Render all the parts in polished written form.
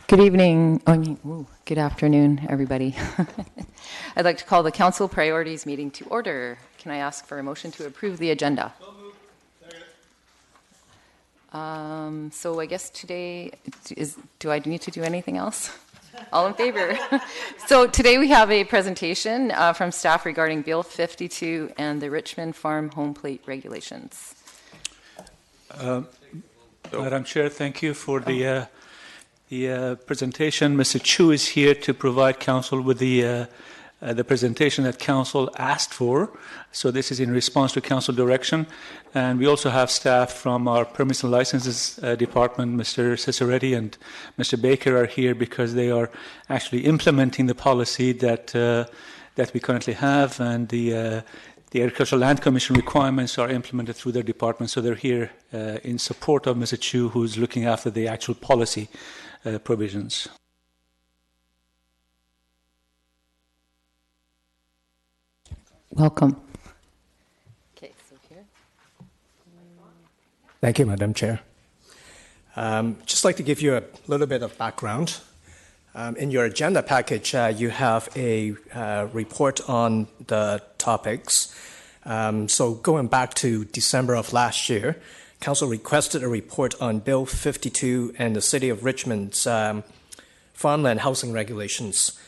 Good evening, good afternoon, everybody. I'd like to call the Council Priorities meeting to order. Can I ask for a motion to approve the agenda? So I guess today, do I need to do anything else? All in favor? So today we have a presentation from staff regarding Bill 52 and the Richmond Farm Home Plate regulations. Madam Chair, thank you for the presentation. Mr. Chu is here to provide Council with the presentation that Council asked for. So this is in response to Council direction. And we also have staff from our Permits and Licenses Department, Mr. Ciceretti and Mr. Baker are here because they are actually implementing the policy that we currently have, and the Agricultural Land Commission requirements are implemented through their department. So they're here in support of Mr. Chu, who's looking after the actual policy provisions. Welcome. Okay, so here. Thank you, Madam Chair. Just like to give you a little bit of background. In your agenda package, you have a report on the topics. So going back to December of last year, Council requested a report on Bill 52 and the City of Richmond's farmland housing regulations.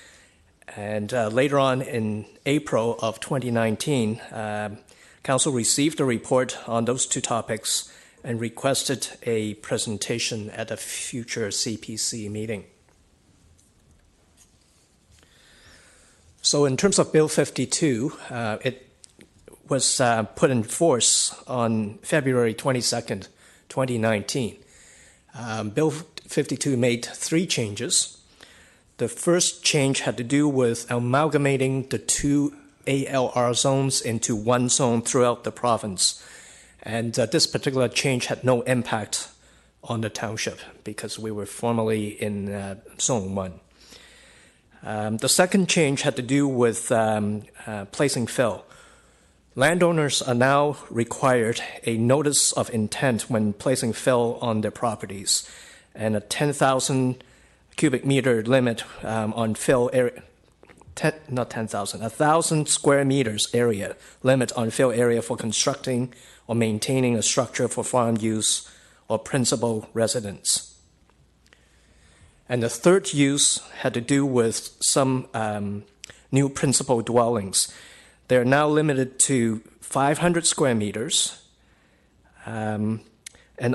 And later on in April of 2019, Council received a report on those two topics and requested a presentation at a future CPC meeting. So in terms of Bill 52, it was put in force on February 22nd, 2019. Bill 52 made three changes. The first change had to do with amalgamating the two ALR zones into one zone throughout the province. And this particular change had no impact on the township because we were formerly in Zone 1. The second change had to do with placing fill. Landowners are now required a notice of intent when placing fill on their properties, and a 10,000 cubic meter limit on fill area, 1,000 square meters area limit on fill area for constructing or maintaining a structure for farm use or principal residence. And the third use had to do with some new principal dwellings. They're now limited to 500 square meters, and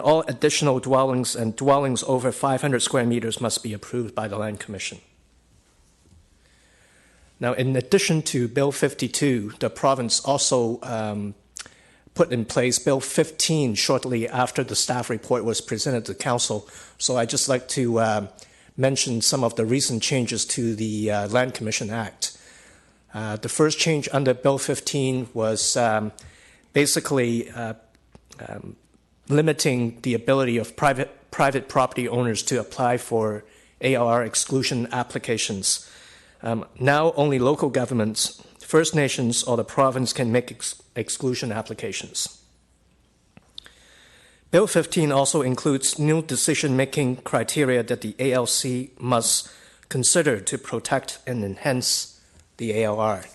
all additional dwellings and dwellings over 500 square meters must be approved by the Land Commission. Now, in addition to Bill 52, the province also put in place Bill 15 shortly after the staff report was presented to Council. So I'd just like to mention some of the recent changes to the Land Commission Act. The first change under Bill 15 was basically limiting the ability of private property owners to apply for AR exclusion applications. Now only local governments, First Nations, or the province can make exclusion applications. Bill 15 also includes new decision-making criteria that the ALC must consider to protect and enhance the ALR.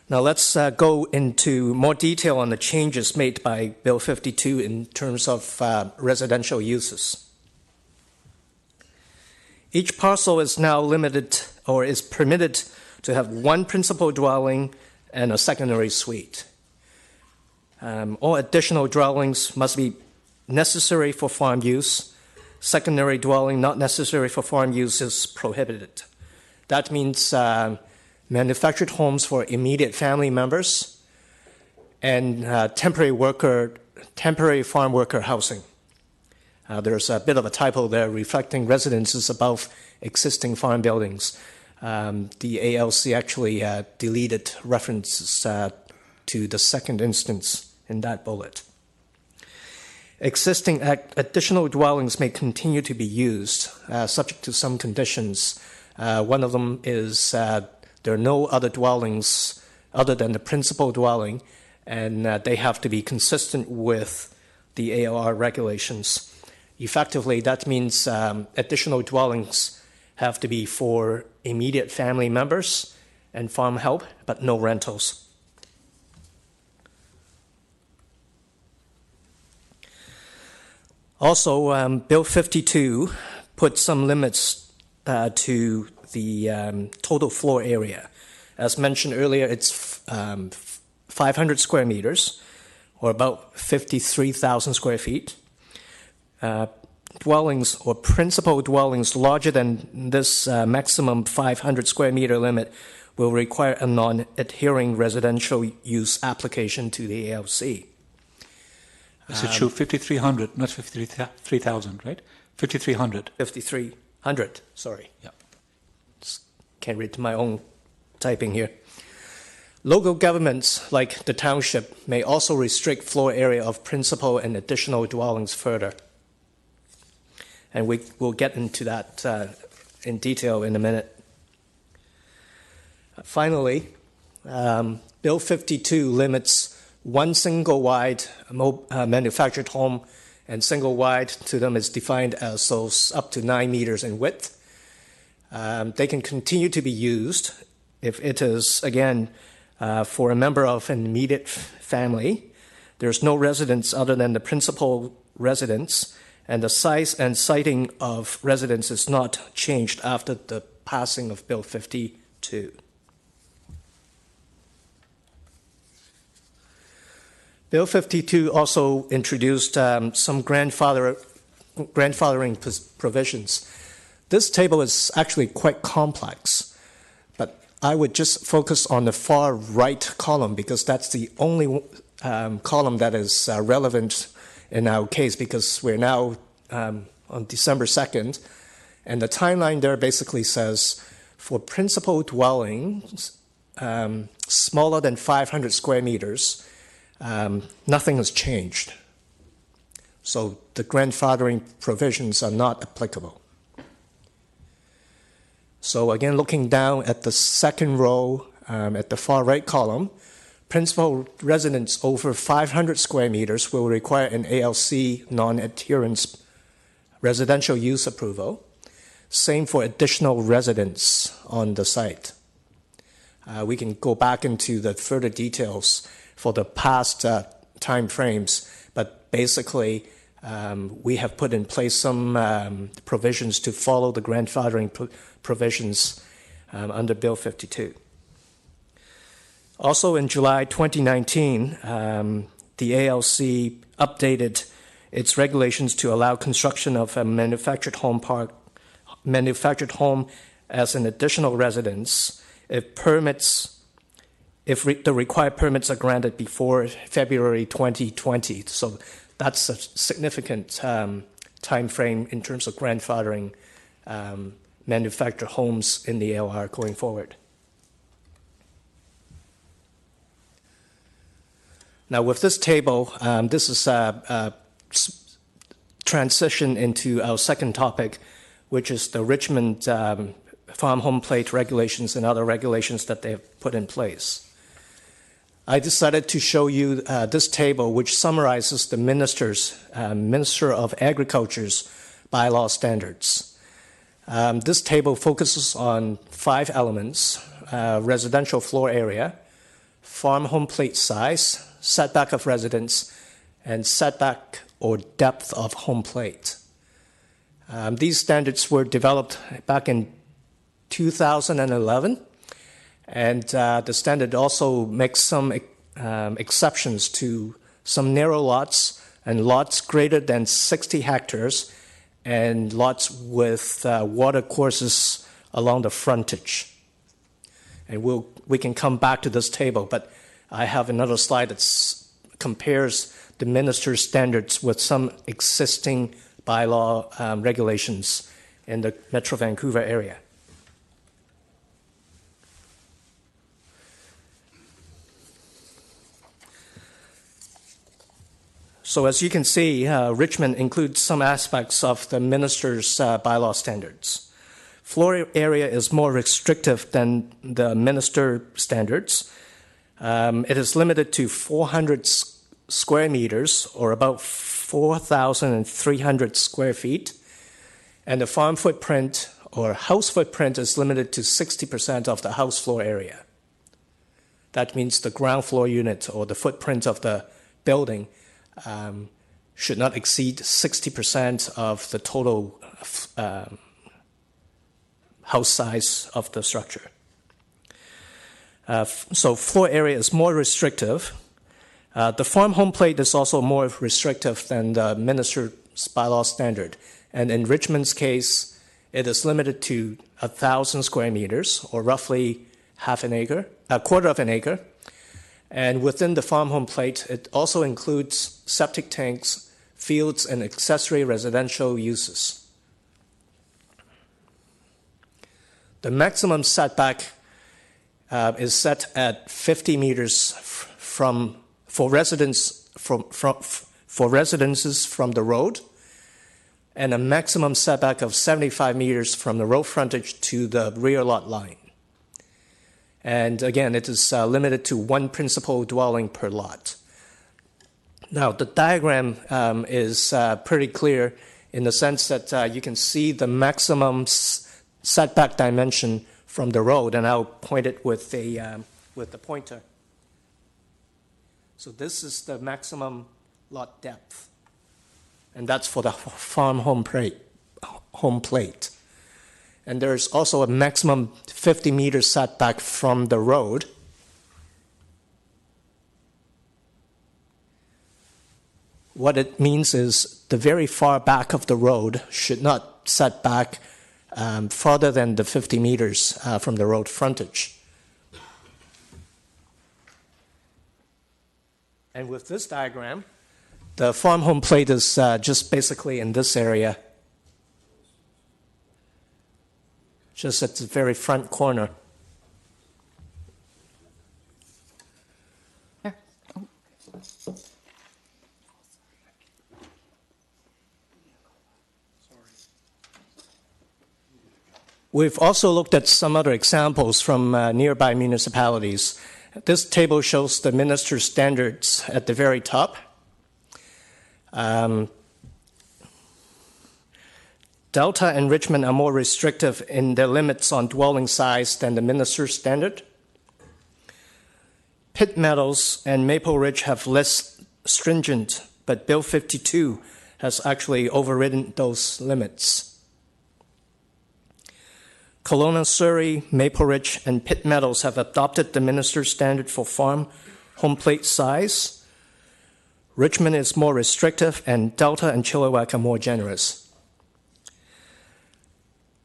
Now let's go into more detail on the changes made by Bill 52 in terms of residential uses. Each parcel is now limited or is permitted to have one principal dwelling and a secondary suite. All additional dwellings must be necessary for farm use. Secondary dwelling not necessary for farm use is prohibited. That means manufactured homes for immediate family members and temporary farm worker housing. There's a bit of a typo there reflecting residences above existing farm buildings. The ALC actually deleted references to the second instance in that bullet. Existing additional dwellings may continue to be used, subject to some conditions. One of them is there are no other dwellings other than the principal dwelling, and they have to be consistent with the ALR regulations. Effectively, that means additional dwellings have to be for immediate family members and farm help, but no rentals. Also, Bill 52 put some limits to the total floor area. As mentioned earlier, it's 500 square meters, or about 53,000 square feet. Dwellings or principal dwellings larger than this maximum 500 square meter limit will require a non-adhering residential use application to the ALC. Is it true? 5,300, not 53,000, right? 5,300. 5,300, sorry. Yeah. Can't read my own typing here. Local governments, like the township, may also restrict floor area of principal and additional dwellings further. And we will get into that in detail in a minute. Finally, Bill 52 limits one single-wide manufactured home, and single-wide to them is defined as those up to 9 meters in width. They can continue to be used if it is, again, for a member of an immediate family. There's no residence other than the principal residence, and the size and siting of residence is not changed after the passing of Bill 52. Bill 52 also introduced some grandfathering provisions. This table is actually quite complex, but I would just focus on the far right column because that's the only column that is relevant in our case, because we're now on December 2nd, and the timeline there basically says for principal dwellings smaller than 500 square meters, nothing has changed. So the grandfathering provisions are not applicable. So again, looking down at the second row at the far right column, principal residence over 500 square meters will require an ALC non-adherence residential use approval. Same for additional residents on the site. We can go back into the further details for the past time frames, but basically we have put in place some provisions to follow the grandfathering provisions under Bill 52. Also in July 2019, the ALC updated its regulations to allow construction of a manufactured home as an additional residence if the required permits are granted before February 2020. So that's a significant time frame in terms of grandfathering manufactured homes in the ALR going forward. Now with this table, this is a transition into our second topic, which is the Richmond farm home plate regulations and other regulations that they have put in place. I decided to show you this table, which summarizes the Minister of Agriculture's bylaw standards. This table focuses on 5 elements: residential floor area, farm home plate size, setback of residence, and setback or depth of home plate. These standards were developed back in 2011. And the standard also makes some exceptions to some narrow lots and lots greater than 60 hectares and lots with water courses along the frontage. And we can come back to this table, but I have another slide that compares the minister's standards with some existing bylaw regulations in the Metro Vancouver area. So as you can see, Richmond includes some aspects of the minister's bylaw standards. Floor area is more restrictive than the minister standards. It is limited to 400 square meters, or about 4,300 square feet, and the farm footprint or house footprint is limited to 60% of the house floor area. That means the ground floor unit or the footprint of the building should not exceed 60% of the total house size of the structure. So floor area is more restrictive. The farm home plate is also more restrictive than the minister's bylaw standard. And in Richmond's case, it is limited to 1,000 square meters, or roughly a quarter of an acre. And within the farm home plate, it also includes septic tanks, fields, and accessory residential uses. The maximum setback is set at 50 meters for residences from the road, and a maximum setback of 75 meters from the road frontage to the rear lot line. And again, it is limited to one principal dwelling per lot. Now, the diagram is pretty clear in the sense that you can see the maximum setback dimension from the road, and I'll point it with the pointer. So this is the maximum lot depth, and that's for the farm home plate. And there's also a maximum 50-meter setback from the road. What it means is the very far back of the road should not set back farther than the 50 meters from the road frontage. And with this diagram, the farm home plate is just basically in this area, just at the very front corner. Here. Oh. We've also looked at some other examples from nearby municipalities. This table shows the minister's standards at the very top. Delta and Richmond are more restrictive in their limits on dwelling size than the minister's standard. Pitt Meadows and Maple Ridge have less stringent, but Bill 52 has actually overridden those limits. Kelowna, Surrey, Maple Ridge, and Pitt Meadows have adopted the minister's standard for farm home plate size. Richmond is more restrictive, and Delta and Chilliwack are more generous.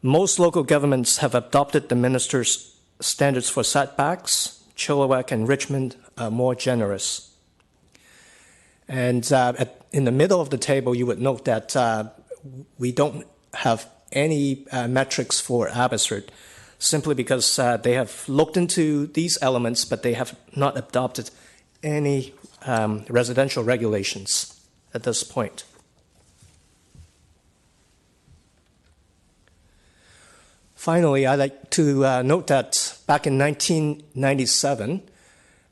Most local governments have adopted the minister's standards for setbacks. Chilliwack and Richmond are more generous. And in the middle of the table, you would note that we don't have any metrics for Abbotsford, simply because they have looked into these elements, but they have not adopted any residential regulations at this point. Finally, I'd like to note that back in 1997,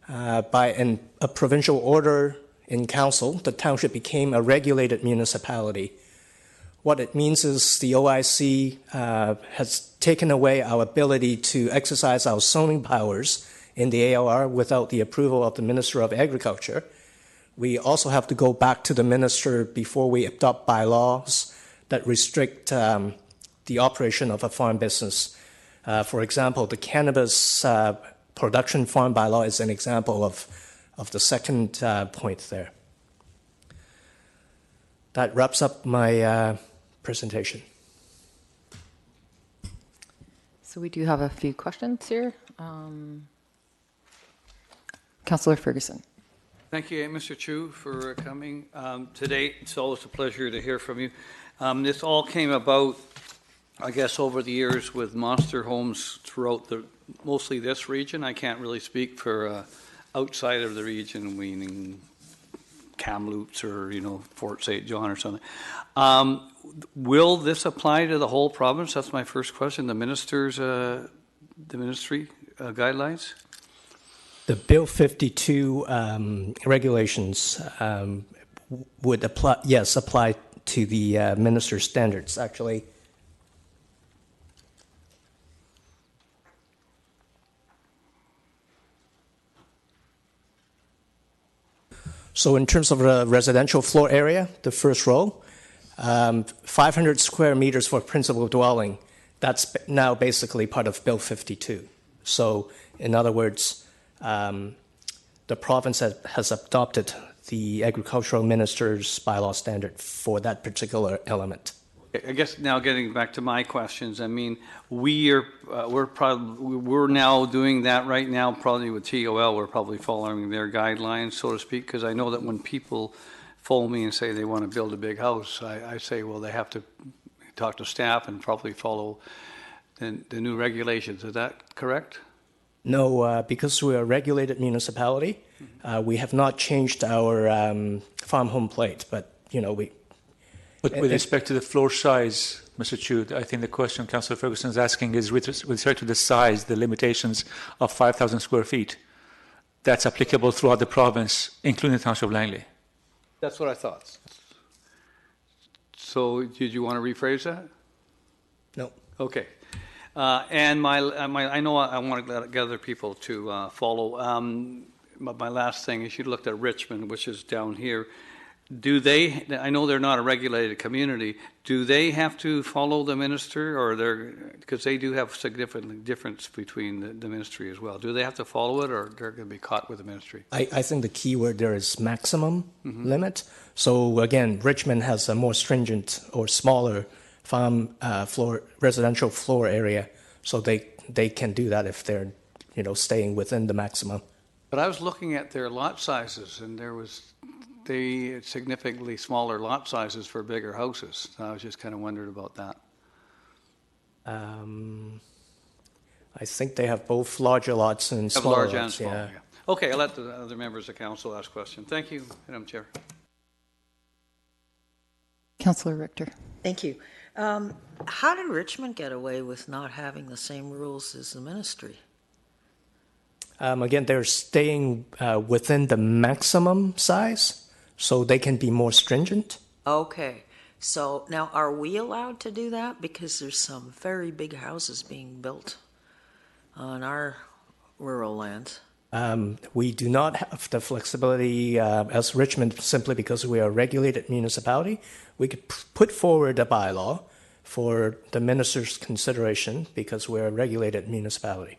by a provincial order-in-council, the township became a regulated municipality. What it means is the OIC has taken away our ability to exercise our zoning powers in the ALR without the approval of the Minister of Agriculture. We also have to go back to the minister before we adopt bylaws that restrict the operation of a farm business. For example, the cannabis production farm bylaw is an example of the second point there. That wraps up my presentation. So we do have a few questions here. Councillor Ferguson. Thank you, Mr. Chu, for coming today. It's always a pleasure to hear from you. This all came about, I guess, over the years with monster homes throughout mostly this region. I can't really speak for outside of the region, meaning Kamloops or, Fort St. John or something. Will this apply to the whole province? That's my first question. The ministry guidelines? The Bill 52 regulations would apply, yes, apply to the minister's standards, actually. So in terms of the residential floor area, the first row, 500 square meters for principal dwelling, that's now basically part of Bill 52. So in other words, the province has adopted the agricultural minister's bylaw standard for that particular element. I guess now getting back to my questions, I mean, we're now doing that right now, probably with TOL, we're probably following their guidelines, so to speak, because I know that when people phone me and say they want to build a big house, I say, well, they have to talk to staff and probably follow the new regulations. Is that correct? No, because we're a regulated municipality, we have not changed our farm home plate, but, you know, But with respect to the floor size, Mr. Chu, I think the question Councillor Ferguson is asking is with respect to the size, the limitations of 5,000 square feet. That's applicable throughout the province, including the Township of Langley. That's what I thought. So did you want to rephrase that? no. Okay. And I know I want to get other people to follow. But my last thing is you looked at Richmond, which is down here. Do they, I know they're not a regulated community, do they have to follow the minister, or because they do have significant difference between the ministry as well. Do they have to follow it, or they're going to be caught with the ministry? I think the key word there is maximum limit. So again, Richmond has a more stringent or smaller farm residential floor area, so they can do that if they're, you know, staying within the maximum. But I was looking at their lot sizes, and there was significantly smaller lot sizes for bigger houses. I was just kind of wondered about that. I think they have both larger lots and smaller Large lots. and small. Yeah. Okay, I'll let the other members of council ask questions. Thank you, Madam Chair. Councillor Richter. Thank you. How did Richmond get away with not having the same rules as the ministry? Again, they're staying within the maximum size, so they can be more stringent. Okay. So now are we allowed to do that? Because there's some very big houses being built on our rural lands. We do not have the flexibility as Richmond simply because we are a regulated municipality. We could put forward a bylaw for the minister's consideration because we're a regulated municipality.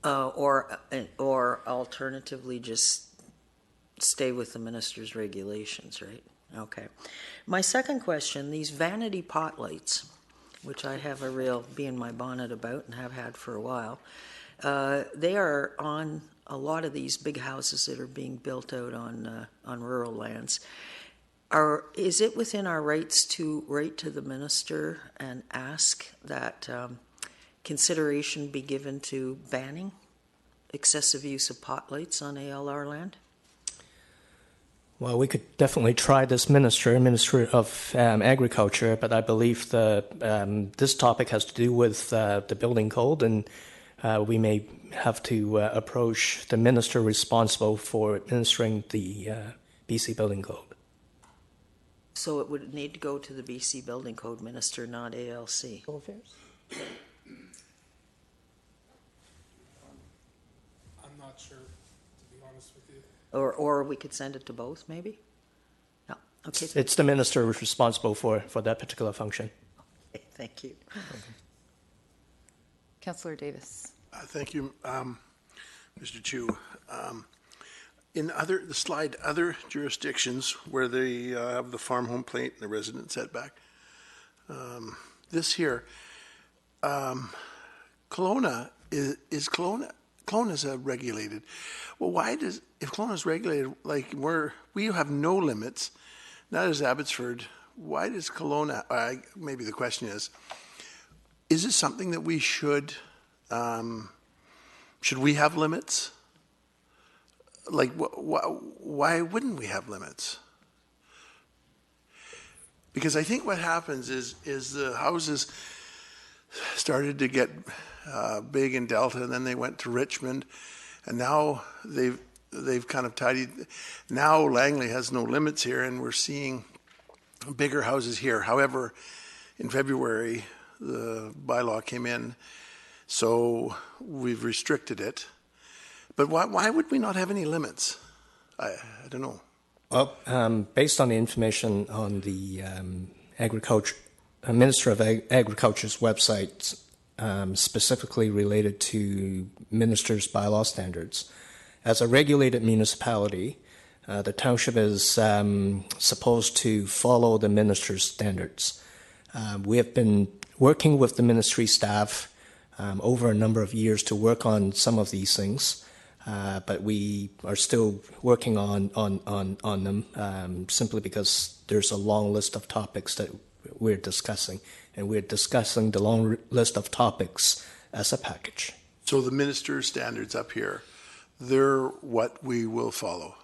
Or alternatively just stay with the minister's regulations, right? Okay. My second question, these vanity pot lights, which I have a real bee in my bonnet about and have had for a while, they are on a lot of these big houses that are being built out on rural lands. Is it within our rights to write to the minister and ask that consideration be given to banning excessive use of pot lights on ALR land? Well, we could definitely try this Ministry of Agriculture, but I believe this topic has to do with the building code, and we may have to approach the minister responsible for administering the BC building code. So it would need to go to the BC building code minister, not ALC. I'm not sure, to be honest with you. Or we could send it to both, maybe? No. Okay. It's the minister who's responsible for that particular function. Okay, thank you. Councillor Davis. Thank you, Mr. Chu. In other jurisdictions where they have the farm home plate and the resident setback, this here, Kelowna is regulated. Well, if Kelowna is regulated, like we have no limits, not as Abbotsford, why does Kelowna, maybe the question is it something that we should we have limits? Like, why wouldn't we have limits? Because I think what happens is the houses started to get big in Delta, and then they went to Richmond, And now they've kind of tidied. Now Langley has no limits here, and we're seeing bigger houses here. However, in February, the bylaw came in, so we've restricted it. But why would we not have any limits? I don't know. Well, based on the information on the Minister of Agriculture's website, specifically related to ministers' bylaw standards, as a regulated municipality, the township is supposed to follow the minister's standards. We have been working with the ministry staff over a number of years to work on some of these things. But we are still working on them simply because there's a long list of topics that we're discussing, and we're discussing the long list of topics as a package. So the minister's standards up here, they're what we will follow?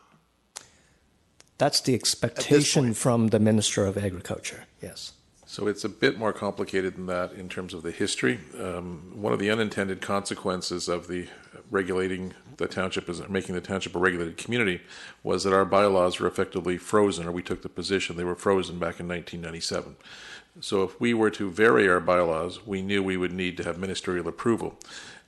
That's the expectation from the Minister of Agriculture, yes. So it's a bit more complicated than that in terms of the history. One of the unintended consequences of the regulating the township, making the township a regulated community, was that our bylaws were effectively frozen, or we took the position they were frozen back in 1997. So if we were to vary our bylaws, we knew we would need to have ministerial approval.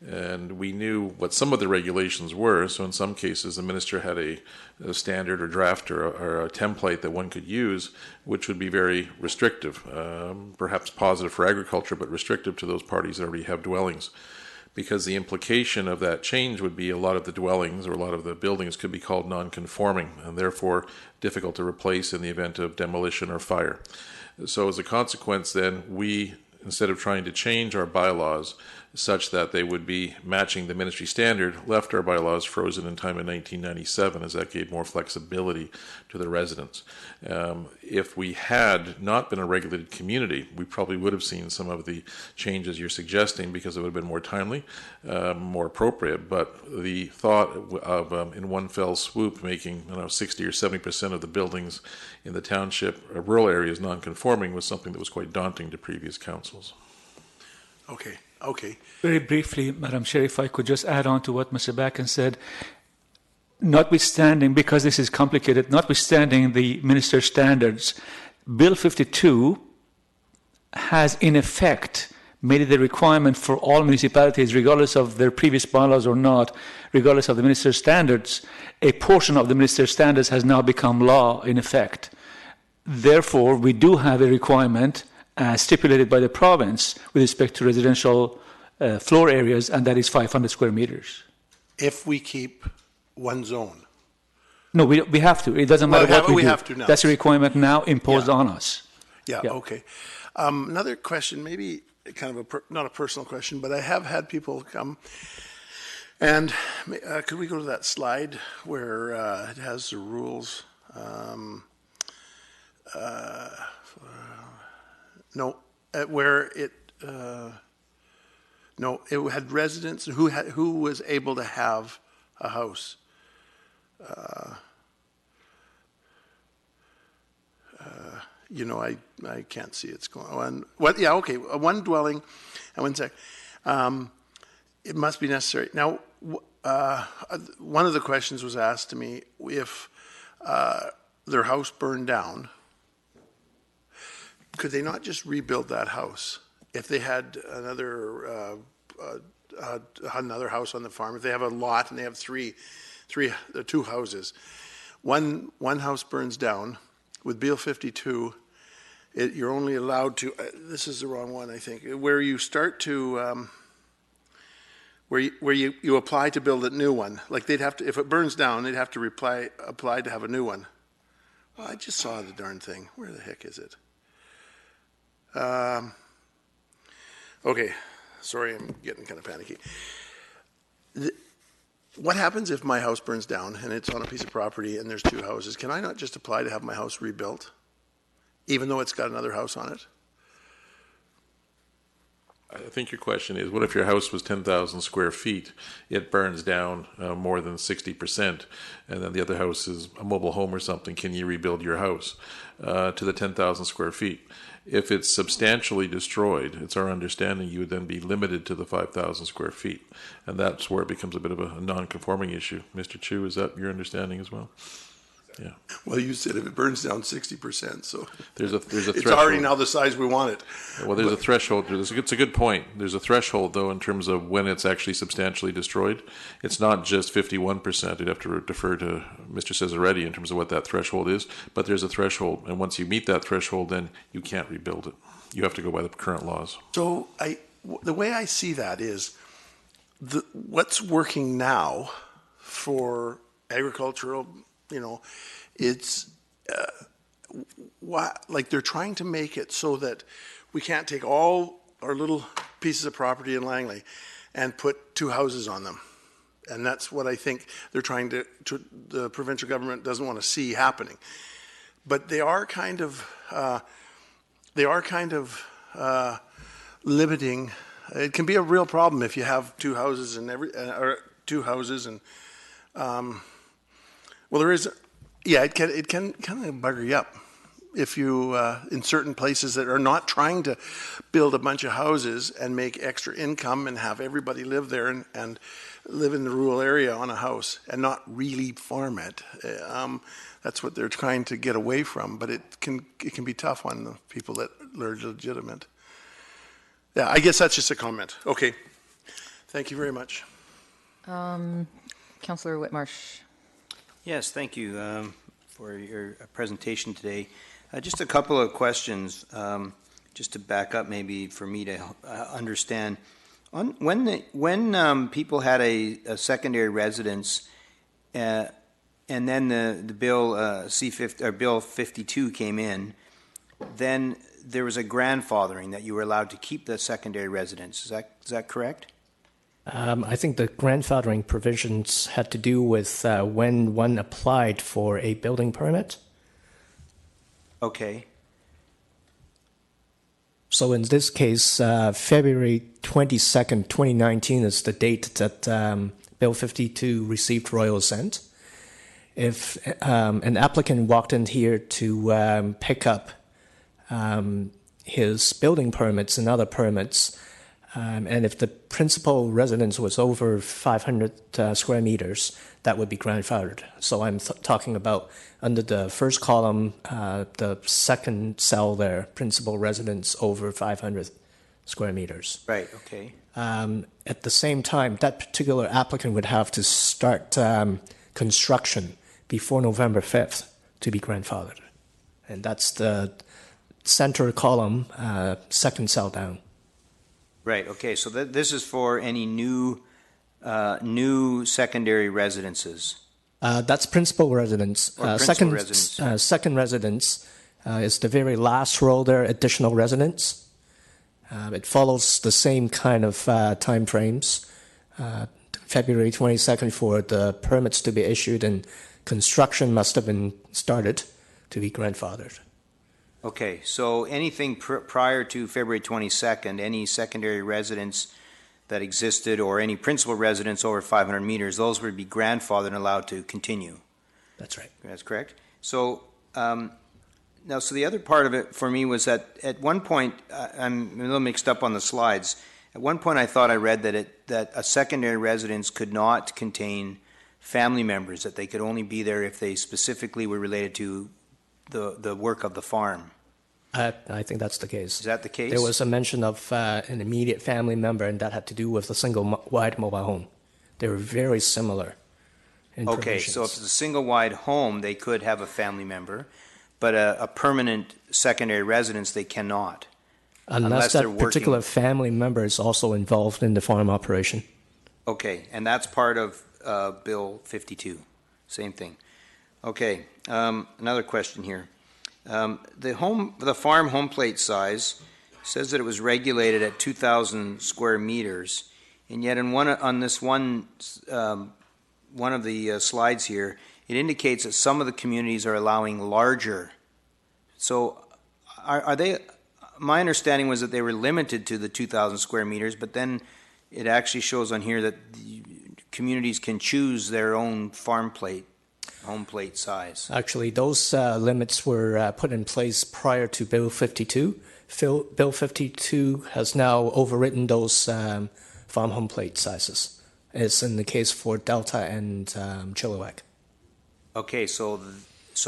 And we knew what some of the regulations were, so in some cases the minister had a standard or draft or a template that one could use, which would be very restrictive, perhaps positive for agriculture, but restrictive to those parties that already have dwellings. Because the implication of that change would be a lot of the dwellings or a lot of the buildings could be called non-conforming and therefore difficult to replace in the event of demolition or fire. So as a consequence then, we, instead of trying to change our bylaws such that they would be matching the ministry standard, left our bylaws frozen in time in 1997, as that gave more flexibility to the residents. If we had not been a regulated community, we probably would have seen some of the changes you're suggesting because it would have been more timely, more appropriate. But the thought of in one fell swoop making 60 or 70% of the buildings in the township, rural areas, non-conforming was something that was quite daunting to previous councils. Okay. Very briefly, Madam Chair, if I could just add on to what Mr. Backen said, notwithstanding, because this is complicated, notwithstanding the minister's standards, Bill 52 has in effect made it a requirement for all municipalities, regardless of their previous bylaws or not, regardless of the minister's standards, a portion of the minister's standards has now become law in effect. Therefore, we do have a requirement stipulated by the province with respect to residential floor areas, and that is 500 square meters. If we keep one zone. No, we have to. It doesn't matter what we do. Have to now. That's a requirement now imposed on us. Yeah. Okay. Another question, maybe kind of not a personal question, but I have had people come, and could we go to that slide where it has the rules? No, where it no, it had residents who was able to have a house. I can't see it's going on. What? Yeah, okay. One dwelling, and one sec. It must be necessary. Now, one of the questions was asked to me if their house burned down. Could they not just rebuild that house if they had another house on the farm? If they have a lot and they have two houses, one house burns down. With Bill 52, you're only allowed to. This is the wrong one, I think. Where you start to, where you apply to build a new one. Like they'd have to, if it burns down, they'd have to apply to have a new one. Well, I just saw the darn thing. Where the heck is it? Okay, sorry, I'm getting kind of panicky. What happens if my house burns down and it's on a piece of property and there's two houses? Can I not just apply to have my house rebuilt, even though it's got another house on it? I think your question is, what if your house was 10,000 square feet, it burns down more than 60%, and then the other house is a mobile home or something, can you rebuild your house to the 10,000 square feet? If it's substantially destroyed, it's our understanding you would then be limited to the 5,000 square feet, and that's where it becomes a bit of a non-conforming issue. Mr. Chu, is that your understanding as well? Yeah. Well, you said if it burns down 60%, so there's a it's threshold. already now the size we want it. Well, there's a threshold. It's a good point. There's a threshold, though, in terms of when it's actually substantially destroyed. It's not just 51%. You'd have to defer to Mr. Cesaretti in terms of what that threshold is. But there's a threshold, and once you meet that threshold, then you can't rebuild it. You have to go by the current laws. So the way I see that is what's working now for agricultural, it's like they're trying to make it so that we can't take all our little pieces of property in Langley and put 2 houses on them. And that's what I think they're trying to the provincial government doesn't want to see happening. But they are kind of limiting. It can be a real problem if you have 2 houses and or 2 houses and well, there is, it can kind of bugger you up if you in certain places that are not trying to build a bunch of houses and make extra income and have everybody live there and live in the rural area on a house and not really farm it. That's what they're trying to get away from, but it can be tough on the people that are legitimate. Yeah, I guess that's just a comment. Okay, thank you very much. Councillor Whitmarsh. Yes, thank you for your presentation today. Just a couple of questions, just to back up maybe for me to understand. When people had a secondary residence, and then the bill C-50 or Bill 52 came in, then there was a grandfathering that you were allowed to keep the secondary residence. Is that correct? I think the grandfathering provisions had to do with when one applied for a building permit. Okay. So in this case, February 22nd, 2019 is the date that Bill 52 received royal assent. If an applicant walked in here to pick up his building permits and other permits, and if the principal residence was over 500 square meters, that would be grandfathered. So I'm talking about under the first column, the second cell there, principal residence over 500 square meters. Right, okay. At the same time, that particular applicant would have to start construction before November 5th to be grandfathered. And that's the center column, second cell down. Right, okay, so this is for any new secondary residences. That's principal residence. Principal residence. Second residence is the very last row there, additional residence. It follows the same kind of time frames. February 22nd for the permits to be issued, and construction must have been started to be grandfathered. Okay, so anything prior to February 22nd, any secondary residence that existed or any principal residence over 500 meters, those would be grandfathered and allowed to continue. That's right. That's correct. So now, so the other part of it for me was that at one point, I'm a little mixed up on the slides. At one point, I thought I read that a secondary residence could not contain family members, that they could only be there if they specifically were related to the work of the farm. I think that's the case. Is that the case? There was a mention of an immediate family member, and that had to do with a single-wide mobile home. They were very similar in Okay, provisions. so if it's a single-wide home, they could have a family member, but a permanent secondary residence, they cannot. Unless that particular family member is also involved in the farm operation. Okay, and that's part of Bill 52. Same thing. Okay, another question here. The farm home plate size says that it was regulated at 2,000 square meters, and yet on this one of the slides here, it indicates that some of the communities are allowing larger. So, are they my understanding was that they were limited to the 2,000 square meters, but then it actually shows on here that the communities can choose their own home plate size. Actually, those limits were put in place prior to Bill 52. Bill 52 has now overwritten those farm home plate sizes. It's in the case for Delta and Chilliwack. Okay, so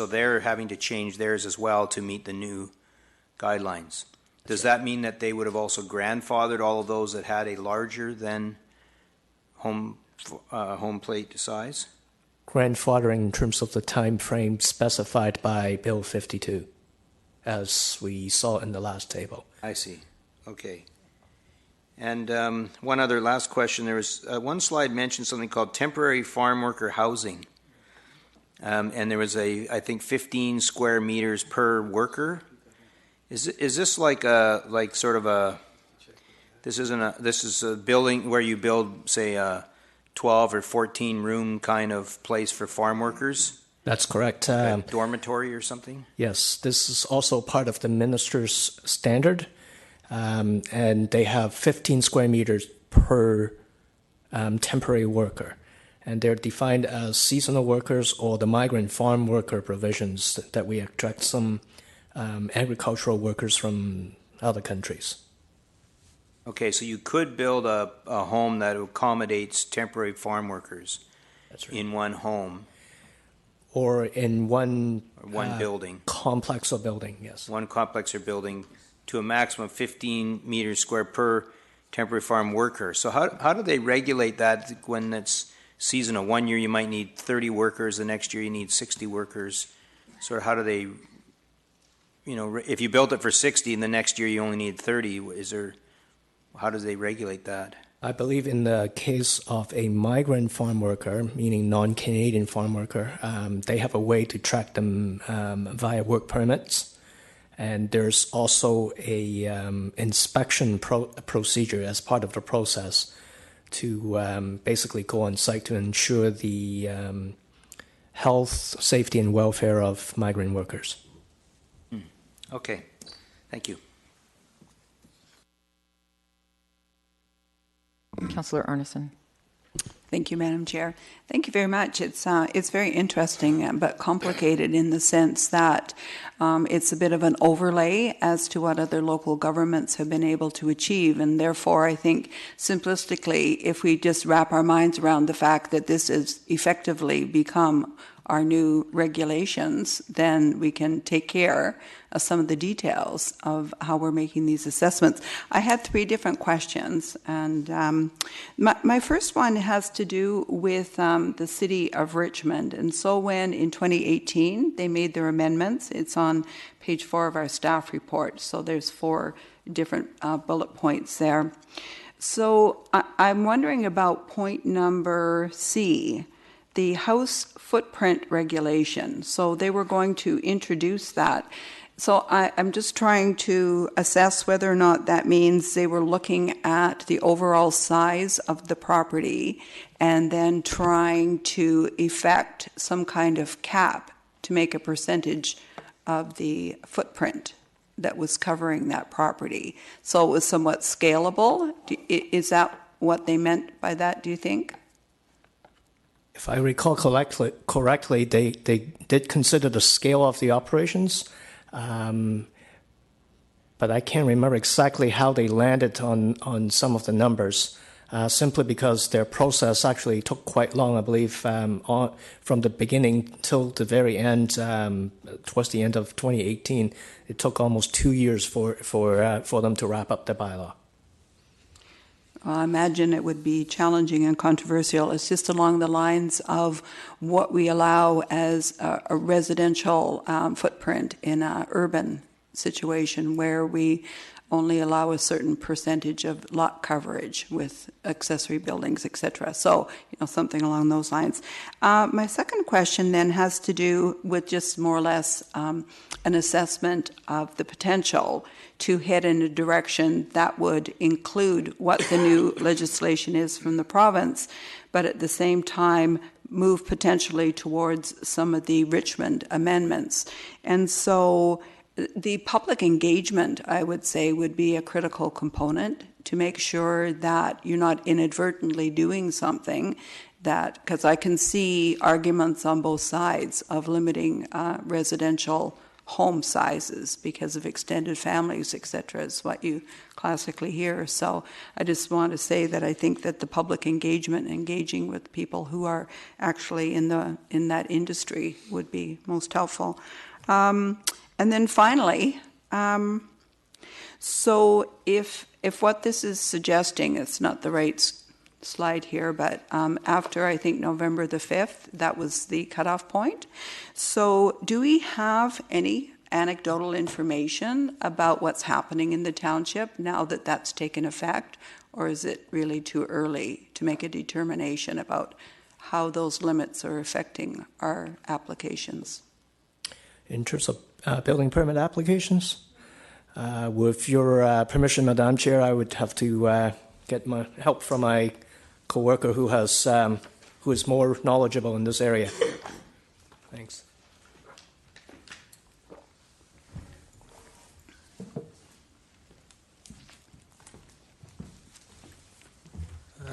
they're having to change theirs as well to meet the new guidelines. Does that mean that they would have also grandfathered all of those that had a larger than home plate size? Grandfathering in terms of the time frame specified by Bill 52, as we saw in the last table. I see. Okay. And one other last question. There was one slide mentioned something called temporary farm worker housing. And there was I think 15 square meters per worker. Is this like this is a building where you build, say, a 12 or 14 room kind of place for farm workers? That's correct. A dormitory or something? Yes, this is also part of the minister's standard, and they have 15 square meters per temporary worker, and they're defined as seasonal workers or the migrant farm worker provisions that we attract some agricultural workers from other countries. Okay, so you could build a home that accommodates temporary farm workers. That's right. In one home. Or in one building. Complex or building, yes. One complex or building to a maximum of 15 meters square per temporary farm worker. So how do they regulate that when it's seasonal? One year you might need 30 workers, the next year you need 60 workers. So how do they, if you built it for 60 and the next year you only need 30, how do they regulate that? I believe in the case of a migrant farm worker, meaning non-Canadian farm worker, they have a way to track them via work permits. And there's also a inspection procedure as part of the process to basically go on site to ensure the health, safety, and welfare of migrant workers. Okay, thank you. Councillor Arneson. Thank you, Madam Chair. Thank you very much. It's very interesting, but complicated in the sense that it's a bit of an overlay as to what other local governments have been able to achieve. And therefore, I think simplistically, if we just wrap our minds around the fact that this has effectively become our new regulations, then we can take care of some of the details of how we're making these assessments. I had 3 different questions, and my first one has to do with the city of Richmond. And so when in 2018 they made their amendments, it's on page 4 of our staff report, so there's 4 different bullet points there. So I'm wondering about point number C, the house footprint regulation. So they were going to introduce that. So I'm just trying to assess whether or not that means they were looking at the overall size of the property and then trying to effect some kind of cap to make a percentage of the footprint that was covering that property. So it was somewhat scalable. Is that what they meant by that, do you think? If I recall correctly, they did consider the scale of the operations, but I can't remember exactly how they landed on some of the numbers, simply because their process actually took quite long, I believe, from the beginning till the very end, towards the end of 2018. It took almost 2 years for them to wrap up the bylaw. I imagine it would be challenging and controversial. It's just along the lines of what we allow as a residential footprint in an urban situation where we only allow a certain percentage of lot coverage with accessory buildings, etc. So, something along those lines. My second question then has to do with just more or less an assessment of the potential to head in a direction that would include what the new legislation is from the province, but at the same time move potentially towards some of the Richmond amendments. And so the public engagement, I would say, would be a critical component to make sure that you're not inadvertently doing something that, because I can see arguments on both sides of limiting residential home sizes because of extended families, et cetera, is what you classically hear. So I just want to say that I think that the public engagement, engaging with people who are actually in that industry, would be most helpful. And then finally, so if what this is suggesting, it's not the right slide here, but after, I think, November the 5th, that was the cutoff point. So do we have any anecdotal information about what's happening in the township now that that's taken effect, or is it really too early to make a determination about how those limits are affecting our applications? In terms of building permit applications, with your permission, Madam Chair, I would have to get my help from my co-worker who is more knowledgeable in this area. Thanks.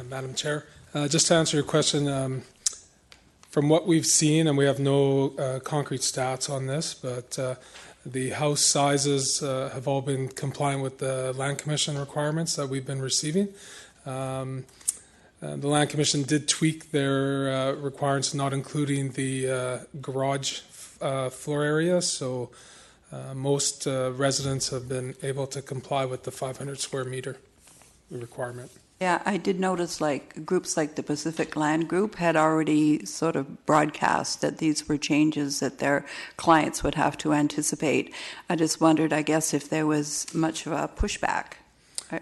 Madam Chair, just to answer your question, from what we've seen, and we have no concrete stats on this, but the house sizes have all been compliant with the Land Commission requirements that we've been receiving. The Land Commission did tweak their requirements, not including the garage floor area, so most residents have been able to comply with the 500 square meter requirement. Yeah, I did notice like groups like the Pacific Land Group had already sort of broadcast that these were changes that their clients would have to anticipate. I just wondered, I guess, if there was much of a pushback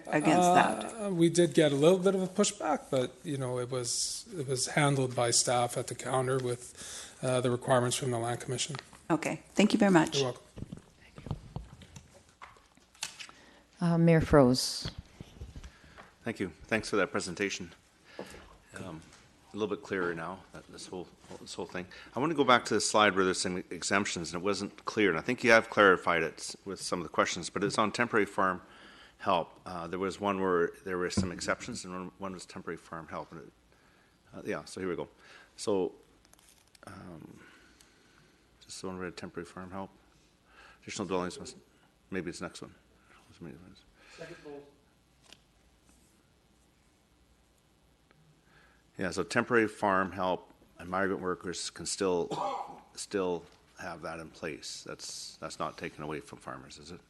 against that. We did get a little bit of a pushback, but it was handled by staff at the counter with the requirements from the Land Commission. Okay, thank you very much. You're welcome. Mayor Froese. Thank you. Thanks for that presentation. A little bit clearer now, this whole thing. I want to go back to the slide where there's some exemptions, and it wasn't clear, and I think you have clarified it with some of the questions, but it's on temporary farm help. There was one where there were some exceptions, and one was temporary farm help. And so here we go. So, just the one where temporary farm help. Additional dwellings must, maybe it's next one. Second fold. Yeah, so temporary farm help and migrant workers can still have that in place. That's not taken away from farmers, is it?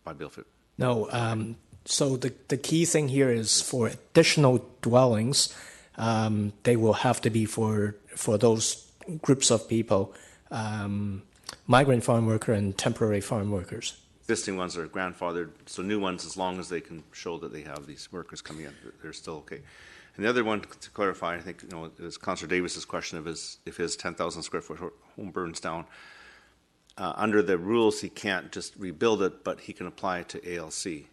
By Bill 50? No. So the key thing here is for additional dwellings, they will have to be for those groups of people, migrant farm worker and temporary farm workers. Existing ones are grandfathered, so new ones, as long as they can show that they have these workers coming in, they're still okay. And the other one, to clarify, I think, it was Councillor Davis's question of if his 10,000 square foot home burns down. Under the rules, he can't just rebuild it, but he can apply it to ALC.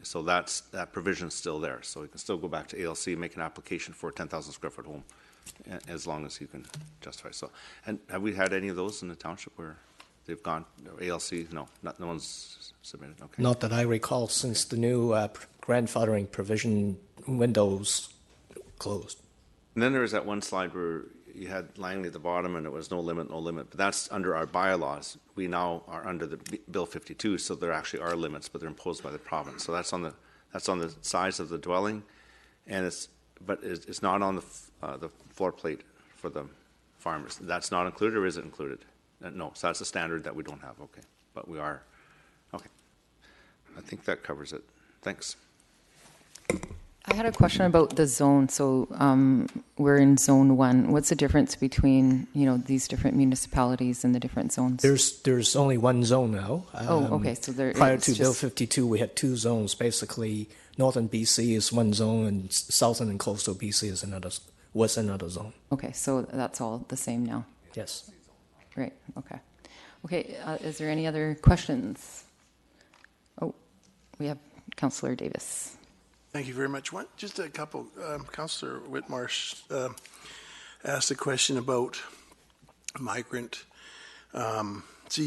So that provision's still there. So he can still go back to ALC, make an application for a 10,000 square foot home, as long as he can justify. So, and have we had any of those in the township where they've gone ALC? No, no one's submitted. Okay. Not that I recall, since the new grandfathering provision windows closed. And then there was that one slide where you had Langley at the bottom and it was no limit, but that's under our bylaws. We now are under the Bill 52, so there actually are limits, but they're imposed by the province. So that's on the size of the dwelling, and it's not on the floor plate for the farmers. That's not included, or is it included? No, so that's a standard that we don't have. Okay, but we are. Okay, I think that covers it. Thanks. I had a question about the zone. So we're in Zone 1. What's the difference between these different municipalities and the different zones? There's only one zone now. Okay. So prior to Bill 52, we had two zones. Basically, northern BC is one zone, and southern and coastal BC was another zone. Okay, so that's all the same now. Yes. Right. Okay. Okay. Is there any other questions? Oh, we have Councillor Davis. Thank you very much. Just a couple. Councillor Whitmarsh asked a question about migrant. So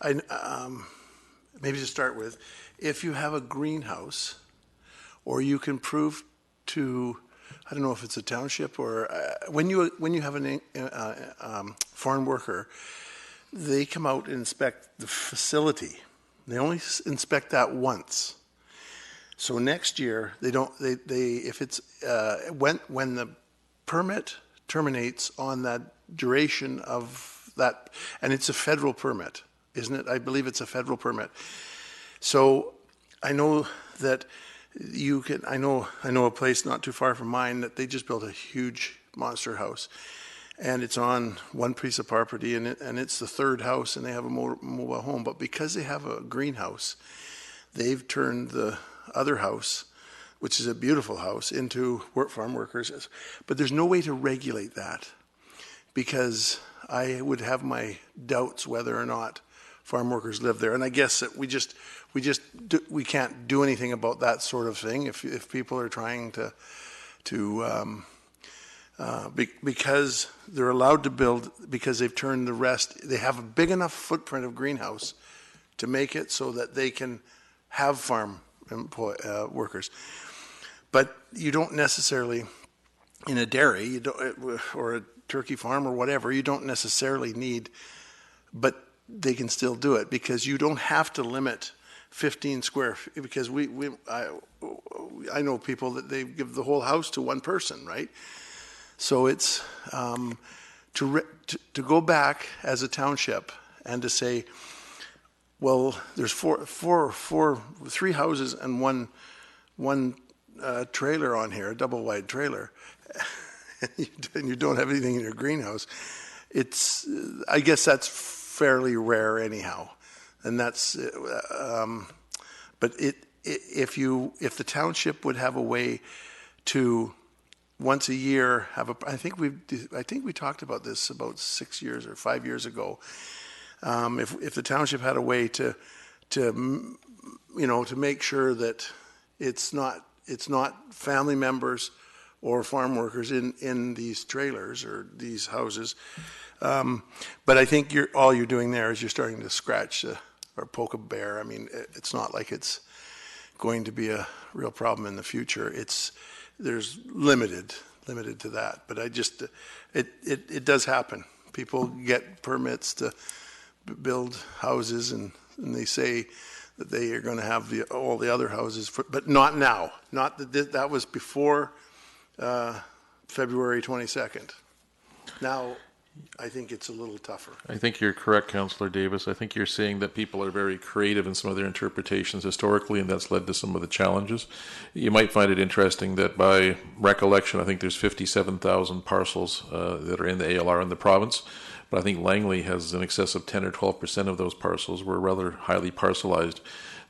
maybe to start with, if you have a greenhouse, or you can prove to, I don't know if it's a township or when you have a foreign worker, they come out and inspect the facility. They only inspect that once. So next year they don't. They if it's when the permit terminates on that duration of that, and it's a federal permit, isn't it? I believe it's a federal permit. So I know that you can. I know a place not too far from mine that they just built a huge monster house, and it's on one piece of property, and it's the third house, and they have a mobile home. But because they have a greenhouse, they've turned the other house, which is a beautiful house, into farm workers. But there's no way to regulate that, because I would have my doubts whether or not farm workers live there. And I guess that we can't do anything about that sort of thing if people are trying to because they're allowed to build, because they've turned the rest, they have a big enough footprint of greenhouse to make it so that they can have farm workers. But you don't necessarily, in a dairy or a turkey farm or whatever, you don't necessarily need, but they can still do it, because you don't have to limit 15 square feet, because I know people that they give the whole house to one person, right? So it's to go back as a township and to say, well, there's three houses and one trailer on here, a double wide trailer, and you don't have anything in your greenhouse. I guess that's fairly rare anyhow, and that's. But if the township would have a way to once a year have I think we talked about this about 6 years or 5 years ago. If the township had a way to make sure that it's not family members or farm workers in these trailers or these houses, but I think all you're doing there is you're starting to scratch or poke a bear. I mean, it's not like it's going to be a real problem in the future. There's limited to that, but it does happen. People get permits to build houses, and they say that they are going to have all the other houses, but not now. Not that was before February 22nd. Now, I think it's a little tougher. I think you're correct, Councillor Davis. I think you're saying that people are very creative in some of their interpretations historically, and that's led to some of the challenges. You might find it interesting that by recollection, I think there's 57,000 parcels that are in the ALR in the province, but I think Langley has in excess of 10 or 12% of those parcels were rather highly parcelized.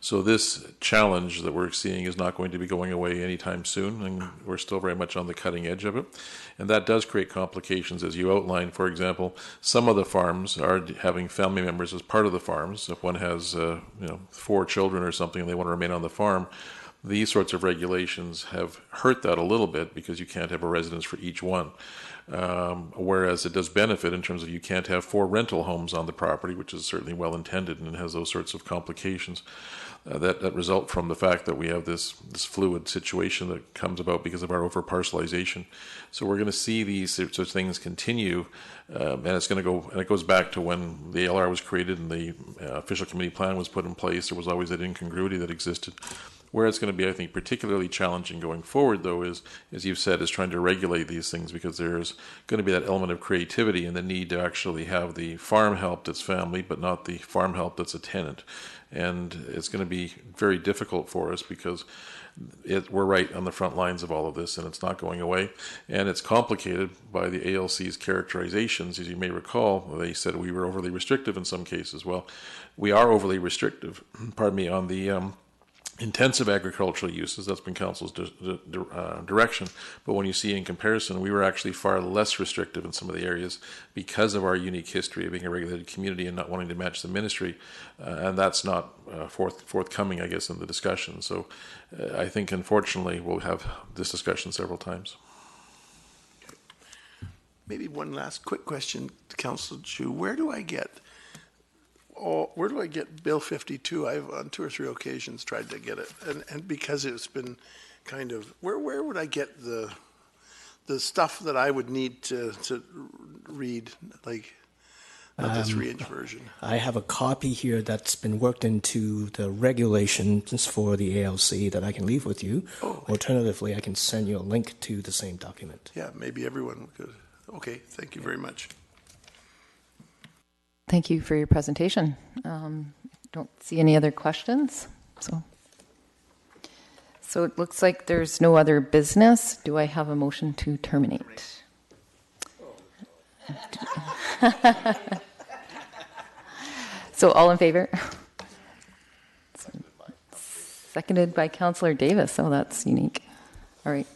So this challenge that we're seeing is not going to be going away anytime soon, and we're still very much on the cutting edge of it. And that does create complications, as you outlined. For example, some of the farms are having family members as part of the farms. If one has 4 children or something and they want to remain on the farm, these sorts of regulations have hurt that a little bit, because you can't have a residence for each one. Whereas it does benefit in terms of you can't have 4 rental homes on the property, which is certainly well intended, and it has those sorts of complications that result from the fact that we have this fluid situation that comes about because of our over-parcelization. So we're going to see these sorts of things continue, and it's going to go, and it goes back to when the ALR was created and the official committee plan was put in place. There was always that incongruity that existed. Where it's going to be, I think, particularly challenging going forward, though, is, as you've said, is trying to regulate these things, because there's going to be that element of creativity and the need to actually have the farm help that's family, but not the farm help that's a tenant. And it's going to be very difficult for us, because we're right on the front lines of all of this, and it's not going away. And it's complicated by the ALC's characterizations. As you may recall, they said we were overly restrictive in some cases. Well, we are overly restrictive, on the intensive agricultural uses. That's been Council's direction. But when you see in comparison, we were actually far less restrictive in some of the areas because of our unique history of being a regulated community and not wanting to match the ministry. And that's not forthcoming, I guess, in the discussion. So I think, unfortunately, we'll have this discussion several times. Maybe one last quick question to Councillor Chu. Where do I get where do I get Bill 52? I've on 2 or 3 occasions tried to get it, and because it's been kind of, where would I get the stuff that I would need to read, like not the 3-inch version? I have a copy here that's been worked into the regulations for the ALC that I can leave with you. Oh. Alternatively, I can send you a link to the same document. Yeah, maybe everyone could. Okay, thank you very much. Thank you for your presentation. Don't see any other questions. So it looks like there's no other business. Do I have a motion to terminate? So all in favor? Seconded by Councillor Davis. Oh, that's unique. All right.